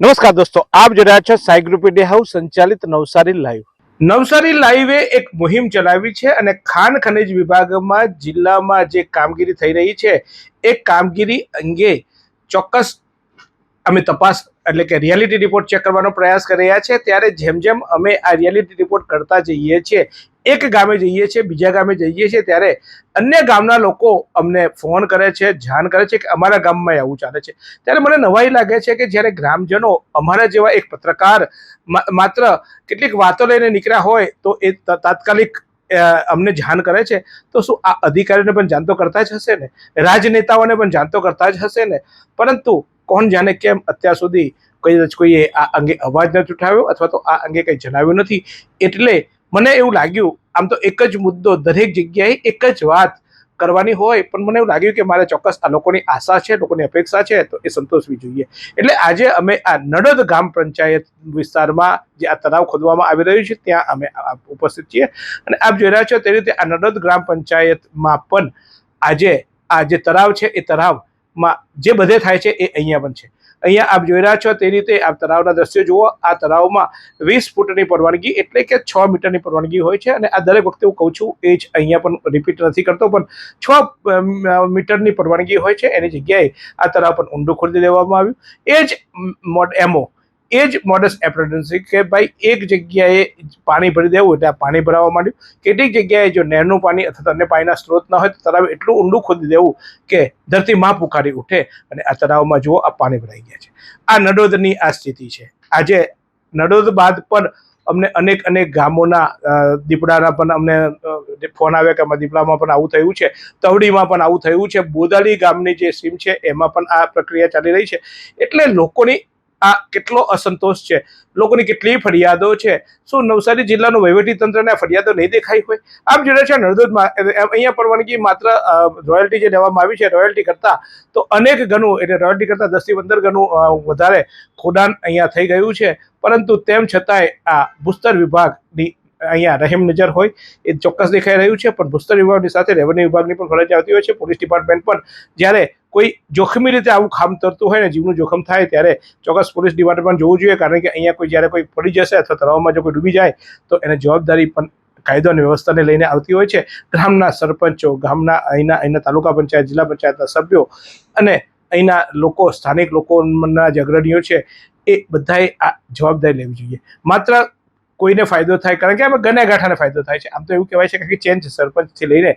નમસ્કાર દોસ્તો, આપ જોઈ રહ્યા છો સાઈ ગ્રુપ મીડિયા હાઉસ સંચાલિત નવસારી લાઈવ. નવસારી લાઈવે એક મુહિમ ચલાવી છે અને ખાણ ખનિજ વિભાગમાં જિલ્લામાં જે કામગીરી થઈ રહી છે એ કામગીરી અંગે ચોક્કસ અમે તપાસ એટલે કે રિયાલિટી રિપોર્ટ ચેક કરવાનો પ્રયાસ કરી રહ્યા છે. ત્યારે જેમ જેમ અમે આ રિયાલિટી રિપોર્ટ કરતા જઈએ છીએ, એક ગામે જઈએ છીએ, બીજા ગામે જઈએ છીએ, ત્યારે અન્ય ગામના લોકો અમને ફોન કરે છે, જાણ કરે છે કે અમારા ગામમાં આવું ચાલે છે. ત્યારે મને નવાઈ લાગે છે કે જ્યારે ગ્રામજનો અમારા જેવા એક પત્રકાર માત્ર કેટલીક વાતો લઈને નીકળ્યા હોય તો એ તાત્કાલિક અમને જાણ કરે છે, તો શું આ અધિકારીને પણ જાણતો કરતા જ હશે ને, રાજનેતાઓને પણ જાણતો કરતા જ હશે ને. પરંતુ કોણ જાણે કેમ અત્યાર સુધી કોઈએ આ અંગે અવાજ નથી ઉઠાવ્યો અથવા તો આ અંગે કંઈ જણાવ્યું નથી. એટલે મને એવું લાગ્યું, આમ તો એક જ મુદ્દો દરેક જગ્યાએ એક જ વાત કરવાની હોય, પણ મને એવું લાગ્યું કે મારે ચોક્કસ આ લોકોની આશા છે, લોકોની અપેક્ષા છે, તો એ સંતોષવી જોઈએ. એટલે આજે અમે આ નડોદ ગ્રામ પંચાયત વિસ્તારમાં જે આ તળાવ ખોદવામાં આવી રહ્યું છે ત્યાં અમે ઉપસ્થિત છીએ. અને આપ જોઈ રહ્યા છો તે રીતે આ નડોદ ગ્રામ પંચાયતમાં પણ આજે આ જે તળાવ છે એ તળાવમાં જે બધે થાય છે એ અહીંયા પણ છે. અહીંયા આપ જોઈ રહ્યા છો તે રીતે આ તળાવના દ્રશ્યો જુઓ. આ તળાવમાં 20 ફૂટની પરવાનગી એટલે કે 6 મીટરની પરવાનગી હોય છે. અને આ દરેક વખતે હું કહું છું એ જ અહીંયા પણ રિપીટ નથી કરતો, પણ 6 મીટરની પરવાનગી હોય છે. એની જગ્યાએ આ તળાવ પણ ઊંડું ખોદી દેવામાં આવ્યું. એ જ એ જ મોડસ એપ્રેન્ડન્સી કે ભાઈ એક જગ્યાએ પાણી ભરી દેવું એટલે આ પાણી ભરાવા માંડ્યું. કેટલીક જગ્યાએ જો નહેરનું પાણી અથવા અન્ય પાણીના સ્ત્રોત ના હોય તો તળાવ એટલું ઊંડું ખોદી દેવું કે ધરતી માં પુકારી ઉઠે. અને આ તળાવમાં જુઓ આ પાણી ભરાઈ ગયા છે. આ નડોદની આ સ્થિતિ છે. આજે નડોદ બાદ પણ અમને અનેક ગામોના દીપડાના પણ અમને ફોન આવ્યા કે અમારા દીપડામાં પણ આવું થયું છે, તવડીમાં પણ આવું થયું છે, બોદાલી ગામની જે સીમ છે એમાં પણ આ પ્રક્રિયા ચાલી રહી છે. એટલે લોકોની આ કેટલો અસંતોષ છે, લોકોની કેટલી ફરિયાદો છે. શું નવસારી જિલ્લાનું વહીવટી તંત્રને આ ફરિયાદો નહીં દેખાઈ હોય? આપ જોડે છે નડોદમાં અહીંયા પરવાનગી માત્ર રોયલ્ટી જે લેવામાં આવી છે રોયલ્ટી કરતા તો અનેક ગણું એટલે રોયલ્ટી કરતા 10 થી 15 ગણું વધારે ખોદાણ અહીંયા થઈ ગયું છે. પરંતુ તેમ છતાંય આ ભૂસ્તર વિભાગની અહીંયા રહેમ નજર હોય એ ચોક્કસ દેખાઈ રહ્યું છે. પણ ભૂસ્તર વિભાગની સાથે રેવન્યુ વિભાગની પણ ફરજ આવતી હોય છે. પોલીસ ડિપાર્ટમેન્ટ પણ જ્યારે કોઈ જોખમી રીતે આવું કામ કરતું હોય ને, જીવનું જોખમ થાય, ત્યારે ચોક્કસ પોલીસ ડિપાર્ટમેન્ટ જોવું જોઈએ. કારણ કે અહીંયા જ્યારે કોઈ પડી જશે અથવા તળાવમાં જો કોઈ ડૂબી જાય તો એને જવાબદારી પણ કાયદો અને વ્યવસ્થાને લઈને આવતી હોય છે. ગામના સરપંચો, ગામના અહીંના તાલુકા પંચાયત, જિલ્લા પંચાયતના સભ્યો અને અહીંના લોકો, સ્થાનિક લોકોના જે અગ્રણીઓ છે એ બધાએ આ જવાબદારી લેવી જોઈએ. માત્ર કોઈને ફાયદો થાય, કારણ કે આમાં ગણાગાંઠાને ફાયદો થાય છે. આમ તો એવું કહેવાય છે કે ચેન્જ સરપંચથી લઈને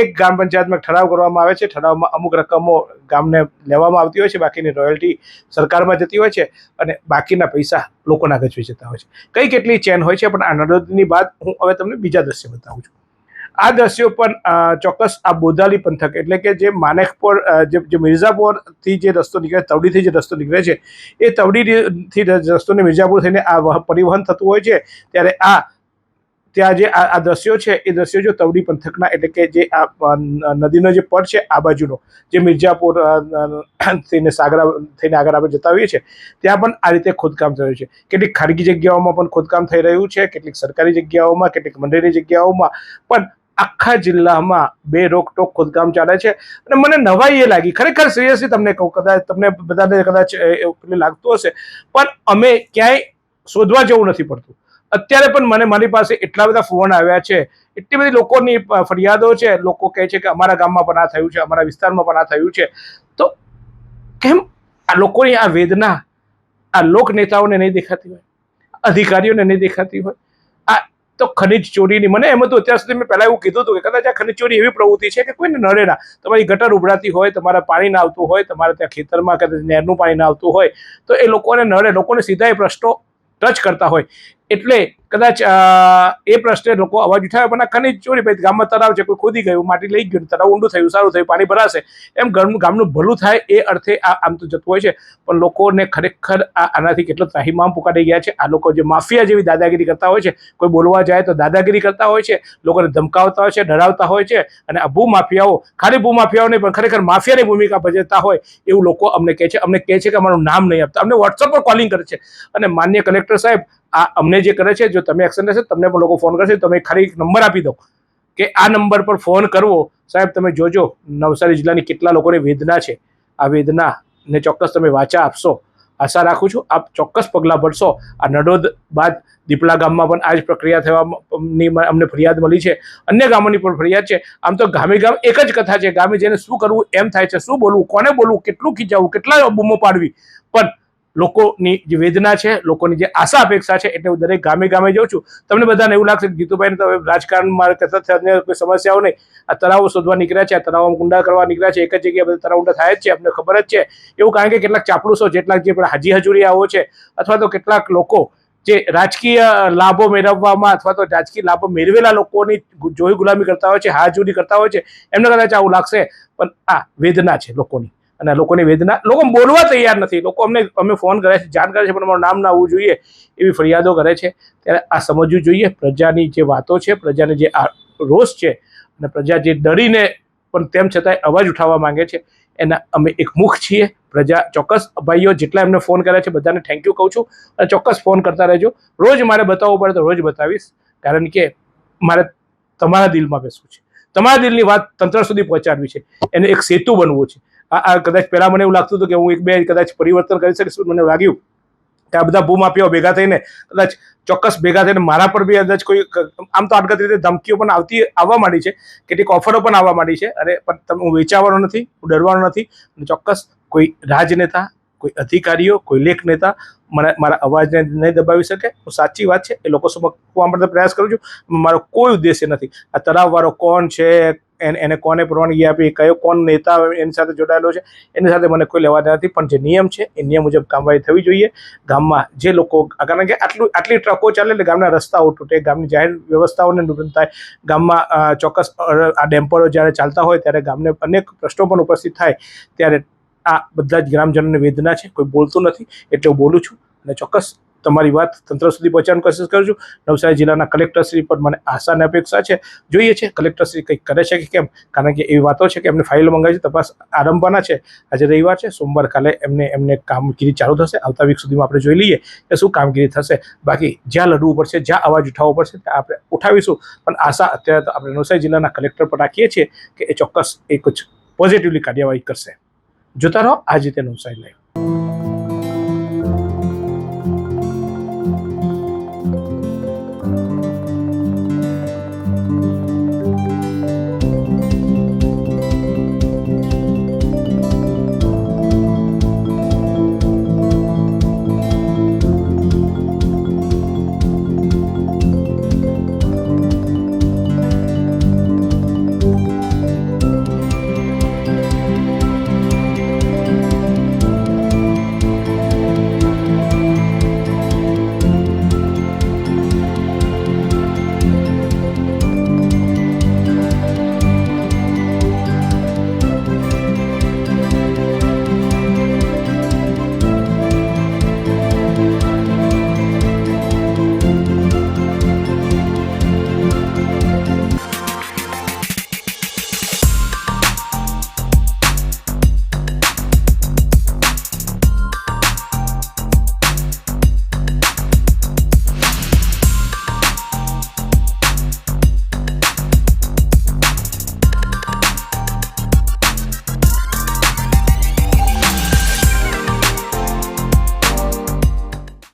એક ગ્રામ પંચાયતમાં ઠરાવ કરવામાં આવે છે. ઠરાવમાં અમુક રકમો ગામને લેવામાં આવતી હોય છે, બાકીની રોયલ્ટી સરકારમાં જતી હોય છે અને બાકીના પૈસા લોકોના ગજવી જતા હોય છે. કઈ કેટલી ચેન હોય છે. પણ આ નડોદની બાદ હું હવે તમને બીજા દ્રશ્ય બતાવું છું. આ દ્રશ્યો પણ ચોક્કસ આ બોદાલી પંથક એટલે કે જે માનેકપોર, જે મિર્ઝાપુરથી જે રસ્તો નીકળે, તવડીથી જે રસ્તો નીકળે છે એ તવડીથી રસ્તોને મિર્ઝાપુર થઈને આ પરિવહન થતું હોય છે. ત્યારે ત્યાં જે આ દ્રશ્યો છે એ દ્રશ્યો જો તવડી પંથકના એટલે કે જે આ નદીનો જે પડ છે આ બાજુનો, જે મિર્ઝાપુર થઈને સાગરા થઈને આગળ આપણે જતા હોઈએ છીએ, ત્યાં પણ આ રીતે ખોદકામ થયું છે. કેટલીક ખાનગી જગ્યાઓમાં પણ ખોદકામ થઈ રહ્યું છે, કેટલીક સરકારી જગ્યાઓમાં, કેટલીક મંડળની જગ્યાઓમાં પણ આખા જિલ્લામાં બે રોકટોક ખોદકામ ચાલે છે. અને મને નવાઈ એ લાગી, ખરેખર સિરિયસલી તમને કહું, કદાચ તમને બધાને કદાચ એવું લાગતું હશે, પણ અમે ક્યાંય શોધવા જવું નથી પડતું. અત્યારે પણ મારી પાસે એટલા બધા ફોન આવ્યા છે, એટલી બધી લોકોની ફરિયાદો છે. લોકો કહે છે કે અમારા ગામમાં પણ આ થયું છે, અમારા વિસ્તારમાં પણ આ થયું છે. તો કેમ આ લોકોની આ વેદના આ લોક નેતાઓને નહીં દેખાતી હોય, અધિકારીઓને નહીં દેખાતી હોય? આ તો ખનિજ ચોરીની, મને એમ હતું અત્યાર સુધી મેં પહેલાં એવું કીધું હતું કે કદાચ આ ખનિજ ચોરી એવી પ્રવૃત્તિ છે કે કોઈને નડે ના. તમારી ગટર ઉભરાતી હોય, તમારા પાણી ના આવતું હોય, તમારે ત્યાં ખેતરમાં કદાચ નહેરનું પાણી ના આવતું હોય તો એ લોકોને નડે, લોકોને સીધા એ પ્રશ્નો ટચ કરતા હોય. એટલે કદાચ એ પ્રશ્ને લોકો અવાજ ઉઠાવે. પણ આ ખનિજ ચોરી, ભાઈ ગામમાં તળાવ છે, કોઈ ખોદી ગયું, માટી લઈ ગયું, તળાવ ઊંડું થયું, સારું થયું, પાણી ભરાશે, એમ ગામનું ભલું થાય એ અર્થે આમ તો જતું હોય છે. પણ લોકોને ખરેખર આનાથી કેટલો ત્રાહિમામ પુકારી ગયા છે. આ લોકો જે માફિયા જેવી દાદાગીરી કરતા હોય છે, કોઈ બોલવા જાય તો દાદાગીરી કરતા હોય છે, લોકોને ધમકાવતા હોય છે, ડરાવતા હોય છે. અને આ ભૂમાફિયાઓ, ખાલી ભૂમાફિયાઓ નહીં પણ ખરેખર માફિયાની ભૂમિકા ભજવતા હોય એવું લોકો અમને કહે છે. અમને કહે છે કે અમારું નામ નહીં આપતા, અમને વોટ્સઅપ પર કોલિંગ કરે છે. અને માનનીય કલેક્ટર સાહેબ આ અમને જે કરે છે, જો તમે એક્શન લેશો તમને પણ લોકો ફોન કરશે. તમે ખાલી એક નંબર આપી દો કે આ નંબર પર ફોન કરવો. સાહેબ તમે જોજો નવસારી જિલ્લાની કેટલા લોકોની વેદના છે. આ વેદનાને ચોક્કસ તમે વાચા આપશો. આશા રાખું છું આપ ચોક્કસ પગલાં ભરશો। આ નડોદ બાદ દીપડા ગામમાં પણ આ જ પ્રક્રિયા થવાની અમને ફરિયાદ મળી છે, અન્ય ગામોની પણ ફરિયાદ છે। આમ તો ગામે ગામ એક જ કથા છે, ગામે જઈને શું કરવું એમ થાય છે, શું બોલવું, કોને બોલવું, કેટલું ખીચાવવું, કેટલા બૂમો પાડવી, પણ લોકોની જે વેદના છે, લોકોની જે આશા અપેક્ષા છે, એટલે હું દરેક ગામે ગામે જાઉં છું। તમને બધાને એવું લાગશે કે જીતુભાઈને તો રાજકારણમાં કથા અન્ય કોઈ સમસ્યાઓ નહીં, આ તળાવો શોધવા નીકળ્યા છે, આ તળાવમાં કુંડા કરવા નીકળ્યા છે, એક જ જગ્યાએ બધા તળાવ ઊંડા થાય જ છે, અમને ખબર જ છે એવું। કારણ કે કેટલાક ચાપલુસો, જેટલાક જે હાજી હજુરિયાઓ છે, અથવા તો કેટલાક લોકો જે રાજકીય લાભો મેળવવામાં અથવા તો રાજકીય લાભો મેળવેલા લોકોની જોઈ ગુલામી કરતા હોય છે, હાજરી કરતા હોય છે, એમને કદાચ આવું લાગશે, પણ આ વેદના છે લોકોની, અને લોકોની વેદના લોકો બોલવા તૈયાર નથી। લોકો અમે ફોન કરે છે, જાણ કરે છે, પણ અમારું નામ ના આવવું જોઈએ એવી ફરિયાદો કરે છે। ત્યારે આ સમજવું જોઈએ પ્રજાની જે વાતો છે, પ્રજાની જે રોષ છે, અને પ્રજા જે ડરીને પણ તેમ છતાંય અવાજ ઉઠાવવા માંગે છે, એના અમે એક મુખ છીએ। પ્રજા ચોક્કસ ભાઈઓ જેટલા એમને ફોન કર્યા છે બધાને થેન્ક યુ કહું છું, અને ચોક્કસ ફોન કરતા રહેજો। રોજ મારે બતાવવું પડે તો રોજ બતાવીશ, કારણ કે મારે તમારા દિલમાં બેસવું છે, તમારા દિલની વાત તંત્ર સુધી પહોંચાડવી છે, એને એક સેતુ બનવું છે। આ કદાચ પહેલાં મને એવું લાગતું હતું કે હું એક બે કદાચ પરિવર્તન કરી શકીશ, મને લાગ્યું કે આ બધા ભૂમાફિયાઓ ભેગા થઈને કદાચ ચોક્કસ ભેગા થઈને મારા પર બી કદાચ કોઈ આમ તો આટગત રીતે ધમકીઓ પણ આવવા માંડી છે, કેટલીક ઓફરો પણ આવવા માંડી છે, અરે પણ હું વેચાવાનો નથી, હું ડરવાનો નથી, અને ચોક્કસ કોઈ રાજનેતા, કોઈ અધિકારીઓ, કોઈ લેખ નેતા મારા અવાજને નહીં દબાવી શકે। હું સાચી વાત છે એ લોકો સમક્ષ મૂકવા માટે પ્રયાસ કરું છું, મારો કોઈ ઉદ્દેશ્ય નથી આ તળાવવાળો કોણ છે, એને કોને પરવાનગી આપી, કયો કોણ નેતા એની સાથે જોડાયેલો છે, એની સાથે મને કોઈ લેવા દેવા નથી, પણ જે નિયમ છે એ નિયમ મુજબ કામવાહી થવી જોઈએ। ગામમાં જે લોકો, કારણ કે આટલી ટ્રકો ચાલે એટલે ગામના રસ્તાઓ તૂટે, ગામની જાહેર વ્યવસ્થાઓને નુકસાન થાય, ગામમાં ચોક્કસ આ ડેમ્પરો જ્યારે ચાલતા હોય ત્યારે ગામને અનેક પ્રશ્નો પણ ઉપસ્થિત થાય, ત્યારે આ બધા જ ગ્રામજનોની વેદના છે, કોઈ બોલતું નથી, એટલે હું બોલું છું, અને ચોક્કસ તમારી વાત તંત્ર સુધી પહોંચવાની કોશિશ કરું છું। નવસારી જિલ્લાના કલેક્ટરશ્રી પર મને આશા અને અપેક્ષા છે, જોઈએ છે કલેક્ટરશ્રી કંઈક કરે છે કે કેમ, કારણ કે એવી વાતો છે કે એમને ફાઇલો મંગાવી છે, તપાસ આરંભવાના છે। આજે રવિવાર છે, સોમવાર કાલે એમને કામગીરી ચાલુ થશે, આવતા વીક સુધીમાં આપણે જોઈ લઈએ કે શું કામગીરી થશે। બાકી જ્યાં લડવું પડશે, જ્યાં અવાજ ઉઠાવવો પડશે ત્યાં આપણે ઉઠાવીશું, પણ આશા અત્યારે તો આપણે નવસારી જિલ્લાના કલેક્ટર પર રાખીએ છીએ કે એ ચોક્કસ એ કુછ પોઝિટિવલી કાર્યવાહી કરશે। જોતા રહો આજ રીતે નવસારી લાઈવ।